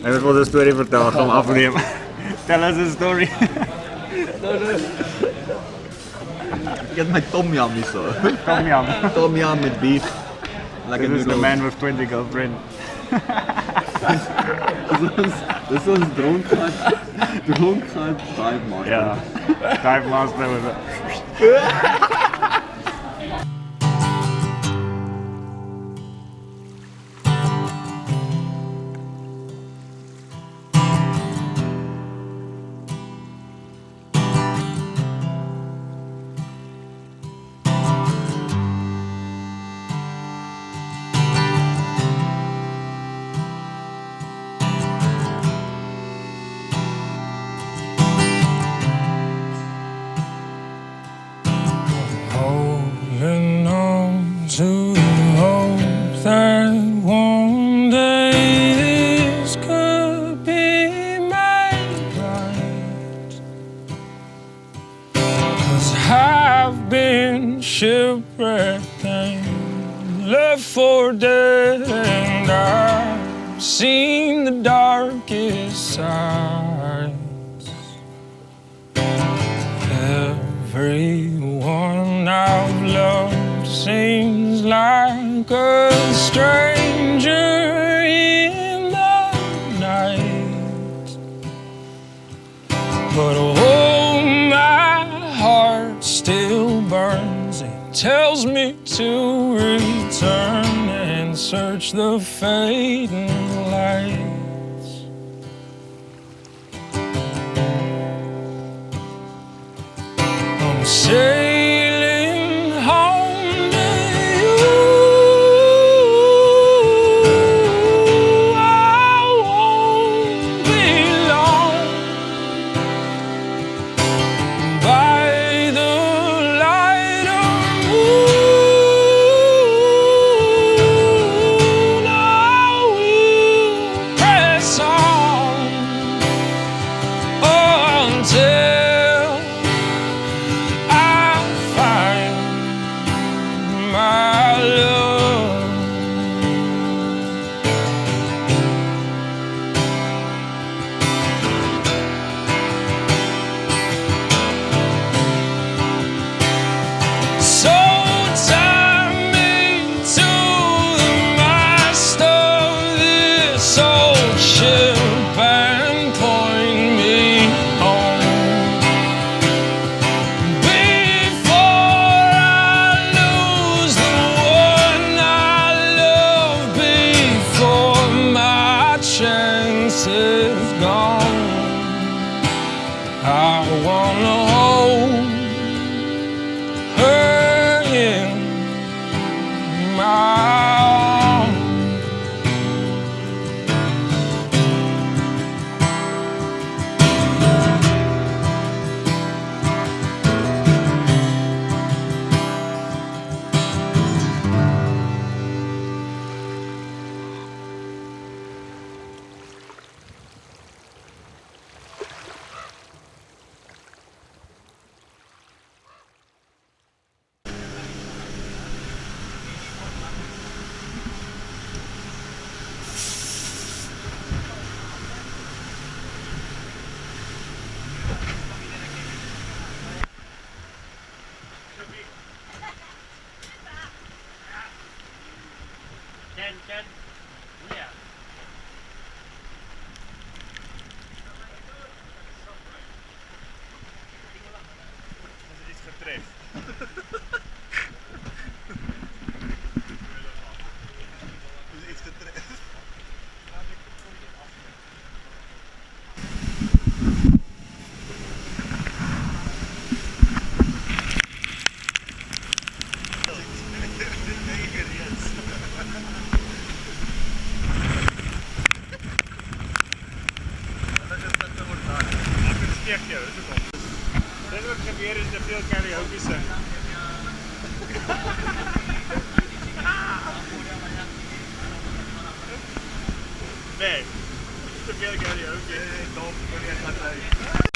Even wat een story vertellen, gaan we afnemen. Tell us a story. Ik heb mijn tom yum miso. Tom yum. Tom yum met beef. Lekker This is the noodles. man with 20 girlfriends. This was dronkenheid dive master. Ja, dive master was it. Holding on to the hope that one day this could be made right. 'Cause I've been shipwrecked and left for dead, and I've seen the darkest sides. Everyone I've loved seems like a stranger in the night. But oh, my heart still burns. It tells me to return and search the fading lights. I'm sailing home to you. I won't be long. By the light of moon, I will press on until I find my love. So tie me to the mast of this old ship and point me home before I lose the one I love, before my chance is gone. I wanna hold her in my arms. Ken, ja. Is er iets getreft? Is iets getreft. Steek jou, dis ook al. Dis wat gebeur as jy te veel karaoke sing. Nee, te veel karaoke. Dom, wanneer gaat uit?